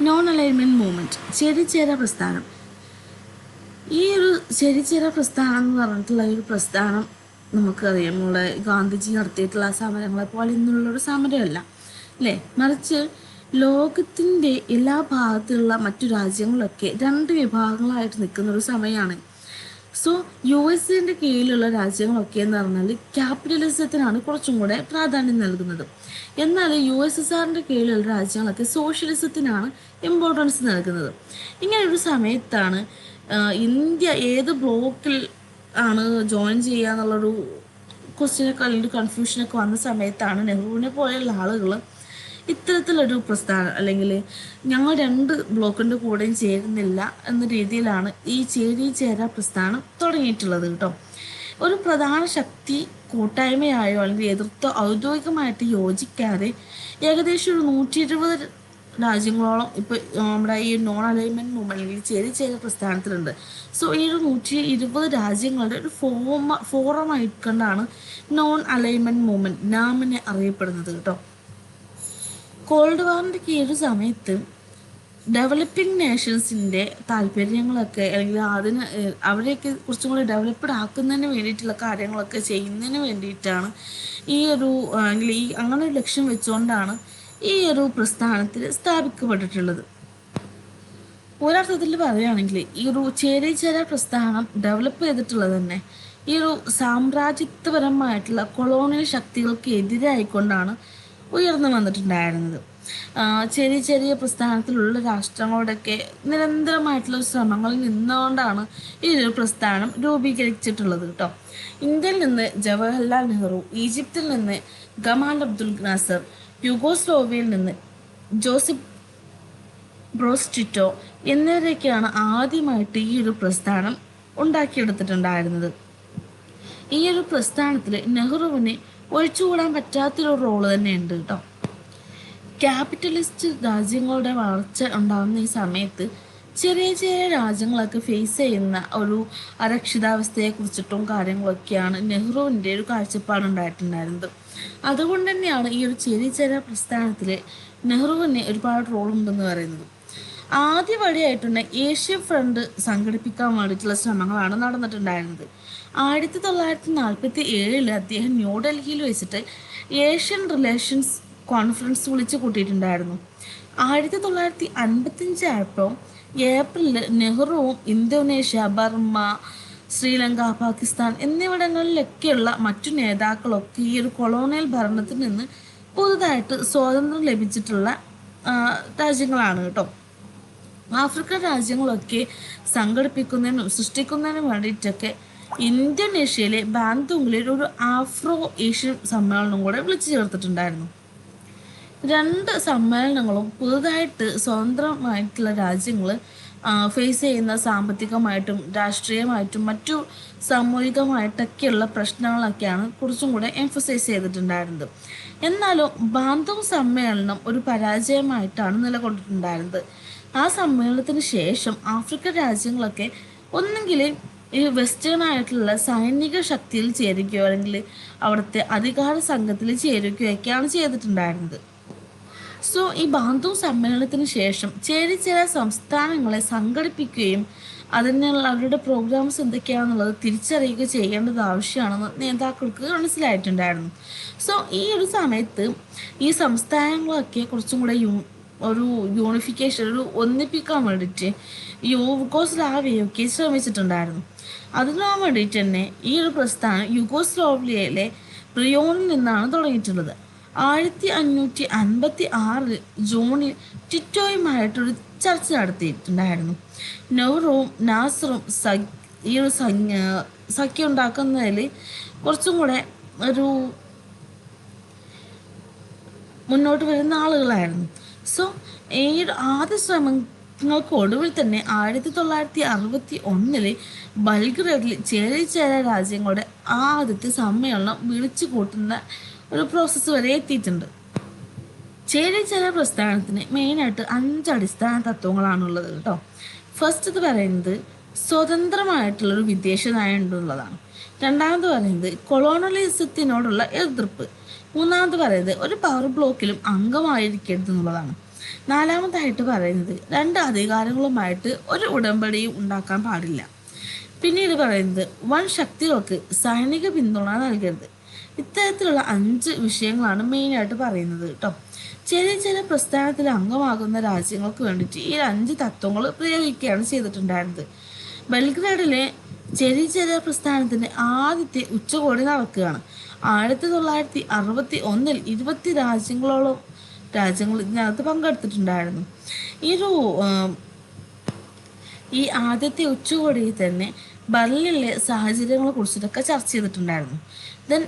Non alignment movement, ചേരിചേര പ്രസ്ഥാനം. ഈ ഒരു ചേരിചേര പ്രസ്ഥാനം എന്ന് പറഞ്ഞിട്ടുള്ള ഒരു പ്രസ്ഥാനം നമുക്കറിയാം, നമ്മുടെ ഗാന്ധിജി നടത്തിയിട്ടുള്ള സമരങ്ങളെ പോലെ ഇന്നുള്ളൊരു സമരമല്ല അല്ലേ, മറിച്ച് ലോകത്തിൻ്റെ എല്ലാ ഭാഗത്തുള്ള മറ്റു രാജ്യങ്ങളൊക്കെ രണ്ട് വിഭാഗങ്ങളായിട്ട് നിൽക്കുന്ന ഒരു സമയമാണ്. സോ US കീഴിലുള്ള രാജ്യങ്ങളൊക്കെ എന്ന് പറഞ്ഞാൽ ക്യാപിറ്റലിസത്തിനാണ് കുറച്ചും കൂടെ പ്രാധാന്യം നൽകുന്നത്. എന്നാൽ USSRൻ്റെ കീഴിലുള്ള രാജ്യങ്ങളൊക്കെ സോഷ്യലിസത്തിനാണ് ഇമ്പോർട്ടൻസ് നൽകുന്നത്. ഇങ്ങനെ ഒരു സമയത്താണ് ഇന്ത്യ ഏത് ബ്ലോക്കിൽ ആണ് ജോയിൻ ചെയ്യുക എന്നുള്ളൊരു ക്വസ്റ്റ്യനൊക്കെ അല്ലെങ്കിൽ കൺഫ്യൂഷനൊക്കെ വന്ന സമയത്താണ് നെഹ്റുവിനെ പോലെയുള്ള ആളുകൾ ഇത്തരത്തിലൊരു പ്രസ്ഥാനം, അല്ലെങ്കിൽ ഞങ്ങൾ രണ്ട് ബ്ലോക്കിൻ്റെ കൂടെയും ചേരുന്നില്ല എന്ന രീതിയിലാണ് ഈ ചേരിചേര പ്രസ്ഥാനം തുടങ്ങിയിട്ടുള്ളത് കേട്ടോ. ഒരു പ്രധാന ശക്തി കൂട്ടായ്മയായോ അല്ലെങ്കിൽ എതിർത്തോ ഔദ്യോഗികമായിട്ട് യോജിക്കാതെ ഏകദേശം ഒരു 120 രാജ്യങ്ങളോളം ഇപ്പോൾ നമ്മുടെ ഈ നോൺ അലൈൻമെൻറ്റ് മൂവ്മെൻറ്റ് അല്ലെങ്കിൽ ചേരിചേര പ്രസ്ഥാനത്തിലുണ്ട്. സോ ഈ ഒരു 120 രാജ്യങ്ങളുടെ ഒരു ഫോറമായിക്കൊണ്ടാണ് നോൺ അലൈൻമെൻറ്റ് മൂവ്മെൻറ്റ് നാമിനെ അറിയപ്പെടുന്നത് കേട്ടോ. കോൾഡ് വാറിൻ്റെ കീഴ് സമയത്ത് ഡെവലപ്പിംഗ് നേഷൻസിൻ്റെ താല്പര്യങ്ങളൊക്കെ അല്ലെങ്കിൽ അവരെയൊക്കെ കുറച്ചും കൂടി ഡെവലപ്ഡ് ആക്കുന്നതിന് വേണ്ടിയിട്ടുള്ള കാര്യങ്ങളൊക്കെ ചെയ്യുന്നതിന് വേണ്ടിയിട്ടാണ് ഈ ഒരു അല്ലെങ്കിൽ അങ്ങനെ ഒരു ലക്ഷ്യം വെച്ചുകൊണ്ടാണ് ഈ ഒരു പ്രസ്ഥാനത്തിൽ സ്ഥാപിക്കപ്പെട്ടിട്ടുള്ളത്. ഒരർത്ഥത്തിൽ പറയുകയാണെങ്കിൽ ഈ ഒരു ചേരിചേര പ്രസ്ഥാനം ഡെവലപ്പ് ചെയ്തിട്ടുള്ളത് തന്നെ ഈ ഒരു സാമ്രാജ്യത്വപരമായിട്ടുള്ള കൊളോണിയൽ ശക്തികൾക്ക് എതിരായിക്കൊണ്ടാണ് ഉയർന്നു വന്നിട്ടുണ്ടായിരുന്നത്. ചെറിയ പ്രസ്ഥാനത്തിലുള്ള രാഷ്ട്രങ്ങളുടെയൊക്കെ നിരന്തരമായിട്ടുള്ള ശ്രമങ്ങളിൽ നിന്നുകൊണ്ടാണ് ഈ ഒരു പ്രസ്ഥാനം രൂപീകരിച്ചിട്ടുള്ളത് കേട്ടോ. ഇന്ത്യയിൽ നിന്ന് ജവഹർലാൽ നെഹ്റു, ഈജിപ്തിൽ നിന്ന് ഗമാൽ അബ്ദുൽ നാസർ, യുഗോസ്ലോവിയയിൽ നിന്ന് ജോസഫ് ബ്രോസ് ടിറ്റോ എന്നിവരൊക്കെയാണ് ആദ്യമായിട്ട് ഈ ഒരു പ്രസ്ഥാനം ഉണ്ടാക്കിയെടുത്തിട്ടുണ്ടായിരുന്നത്. ഈ ഒരു പ്രസ്ഥാനത്തിൽ നെഹ്റുവിന് ഒഴിച്ചുകൂടാൻ പറ്റാത്തൊരു റോള് തന്നെയുണ്ട് കേട്ടോ. ക്യാപിറ്റലിസ്റ്റ് രാജ്യങ്ങളുടെ വളർച്ച ഉണ്ടാകുന്ന ഈ സമയത്ത് ചെറിയ രാജ്യങ്ങളൊക്കെ ഫേസ് ചെയ്യുന്ന ഒരു അരക്ഷിതാവസ്ഥയെക്കുറിച്ചിട്ടും കാര്യങ്ങളൊക്കെയാണ് നെഹ്റുവിൻ്റെ ഒരു കാഴ്ചപ്പാടുണ്ടായിട്ടുണ്ടായിരുന്നത്. അതുകൊണ്ട് തന്നെയാണ് ഈ ഒരു ചെറിയ പ്രസ്ഥാനത്തിൽ നെഹ്റുവിന് ഒരുപാട് റോളുണ്ടെന്ന് പറയുന്നത്. ആദ്യപടിയായിട്ടുണ്ട് ഏഷ്യൻ ഫ്രണ്ട് സംഘടിപ്പിക്കാൻ വേണ്ടിയിട്ടുള്ള ശ്രമങ്ങളാണ് നടന്നിട്ടുണ്ടായിരുന്നത്. 1947 അദ്ദേഹം ന്യൂഡൽഹിയിൽ വെച്ചിട്ട് ഏഷ്യൻ റിലേഷൻസ് കോൺഫറൻസ് വിളിച്ചു കൂട്ടിയിട്ടുണ്ടായിരുന്നു. 1955 ആയപ്പോൾ ഏപ്രിലിൽ നെഹ്റുവും ഇന്തോനേഷ്യ, ബർമ്മ, ശ്രീലങ്ക, പാകിസ്ഥാൻ എന്നിവിടങ്ങളിലൊക്കെയുള്ള മറ്റു നേതാക്കളൊക്കെ ഈ ഒരു കൊളോണിയൽ ഭരണത്തിൽ നിന്ന് പുതുതായിട്ട് സ്വാതന്ത്ര്യം ലഭിച്ചിട്ടുള്ള രാജ്യങ്ങളാണ് കേട്ടോ. ആഫ്രിക്കൻ രാജ്യങ്ങളൊക്കെ സംഘടിപ്പിക്കുന്നതിനും സൃഷ്ടിക്കുന്നതിനും വേണ്ടിയിട്ടൊക്കെ ഇന്തോനേഷ്യയിലെ ബാന്തോങ്ങിൽ ഒരു ആഫ്രോ ഏഷ്യൻ സമ്മേളനം കൂടെ വിളിച്ചു ചേർത്തിട്ടുണ്ടായിരുന്നു. രണ്ട് സമ്മേളനങ്ങളും പുതുതായിട്ട് സ്വതന്ത്രമായിട്ടുള്ള രാജ്യങ്ങൾ ഫേസ് ചെയ്യുന്ന സാമ്പത്തികമായിട്ടും രാഷ്ട്രീയമായിട്ടും മറ്റു സാമൂഹികമായിട്ടൊക്കെയുള്ള പ്രശ്നങ്ങളൊക്കെയാണ് കുറച്ചും കൂടെ എംഫസൈസ് ചെയ്തിട്ടുണ്ടായിരുന്നത്. എന്നാലും ബാന്തോങ് സമ്മേളനം ഒരു പരാജയമായിട്ടാണ് നിലകൊണ്ടിട്ടുണ്ടായിരുന്നത്. ആ സമ്മേളനത്തിന് ശേഷം ആഫ്രിക്കൻ രാജ്യങ്ങളൊക്കെ ഒന്നെങ്കിൽ ഈ വെസ്റ്റേൺ ആയിട്ടുള്ള സൈനിക ശക്തിയിൽ ചേരുകയോ അല്ലെങ്കിൽ അവിടുത്തെ അധികാര സംഘത്തിൽ ചേരുകയൊക്കെയാണ് ചെയ്തിട്ടുണ്ടായിരുന്നത്. സോ ഈ ബാന്തോങ് സമ്മേളനത്തിന് ശേഷം ചില സംസ്ഥാനങ്ങളെ സംഘടിപ്പിക്കുകയും അതിനുള്ള അവരുടെ പ്രോഗ്രാംസ് എന്തൊക്കെയാണെന്നുള്ളത് തിരിച്ചറിയുക ചെയ്യേണ്ടത് ആവശ്യമാണെന്ന് നേതാക്കൾക്ക് മനസ്സിലായിട്ടുണ്ടായിരുന്നു. സോ ഈ ഒരു സമയത്ത് ഈ സംസ്ഥാനങ്ങളൊക്കെ കുറച്ചും കൂടെ ഒരു യൂണിഫിക്കേഷൻ, ഒരു ഒന്നിപ്പിക്കാൻ വേണ്ടിയിട്ട് യുഗോസ്ലാവിയൊക്കെ ശ്രമിച്ചിട്ടുണ്ടായിരുന്നു. അതിനു വേണ്ടിയിട്ട് തന്നെ ഈ ഒരു പ്രസ്ഥാനം യുഗോസ്ലോവിയയിലെ പ്രിയോണിൽ നിന്നാണ് തുടങ്ങിയിട്ടുള്ളത്. 1556 ജൂണിൽ ടിറ്റോയുമായിട്ടൊരു ചർച്ച നടത്തിയിട്ടുണ്ടായിരുന്നു. നെഹ്റുവും നാസറും ഈ ഒരു സഖ്യം ഉണ്ടാക്കുന്നതിൽ കുറച്ചും കൂടെ ഒരു മുന്നോട്ട് വരുന്ന ആളുകളായിരുന്നു. സോ ഈ ആദ്യ ശ്രമങ്ങൾക്ക് ഒടുവിൽ തന്നെ 1961 ബൽഗ്രേഡിൽ ചേരിചേര രാജ്യങ്ങളുടെ ആദ്യത്തെ സമ്മേളനം വിളിച്ചു കൂട്ടുന്ന ഒരു പ്രോസസ്സ് വരെ എത്തിയിട്ടുണ്ട്. ചേരിചേര പ്രസ്ഥാനത്തിന് മെയിനായിട്ട് 5 അടിസ്ഥാന തത്വങ്ങളാണുള്ളത് കേട്ടോ. ഫസ്റ്റ് ഇത് പറയുന്നത് സ്വതന്ത്രമായിട്ടുള്ളൊരു വിദേശ നയം ഉണ്ടെന്നുള്ളതാണ്. രണ്ടാമത് പറയുന്നത് കൊളോണിയലിസത്തിനോടുള്ള എതിർപ്പ്. മൂന്നാമത് പറയുന്നത് ഒരു പവർ ബ്ലോക്കിലും അംഗമായിരിക്കരുത് എന്നുള്ളതാണ്. നാലാമതായിട്ട് പറയുന്നത് രണ്ട് അധികാരങ്ങളുമായിട്ട് ഒരു ഉടമ്പടിയും ഉണ്ടാക്കാൻ പാടില്ല. പിന്നീട് പറയുന്നത് വൻ ശക്തികൾക്ക് സൈനിക പിന്തുണ നൽകരുത്. ഇത്തരത്തിലുള്ള 5 വിഷയങ്ങളാണ് മെയിനായിട്ട് പറയുന്നത് കേട്ടോ. ചെറിയ ചെറിയ പ്രസ്ഥാനത്തിൽ അംഗമാകുന്ന രാജ്യങ്ങൾക്ക് വേണ്ടിയിട്ട് ഈ 5 തത്വങ്ങൾ പ്രയോഗിക്കുകയാണ് ചെയ്തിട്ടുണ്ടായിരുന്നത്. ബെൽഗ്രേഡിലെ ചെറിയ ചെറിയ പ്രസ്ഥാനത്തിൻ്റെ ആദ്യത്തെ ഉച്ചകോടി നടക്കുകയാണ്. 1961 20 രാജ്യങ്ങൾ ഇതിനകത്ത് പങ്കെടുത്തിട്ടുണ്ടായിരുന്നു. ഈ ആദ്യത്തെ ഉച്ചകോടിയിൽ തന്നെ ബർലിനിലെ സാഹചര്യങ്ങളെ കുറിച്ചിട്ടൊക്കെ ചർച്ച ചെയ്തിട്ടുണ്ടായിരുന്നു. ദെൻ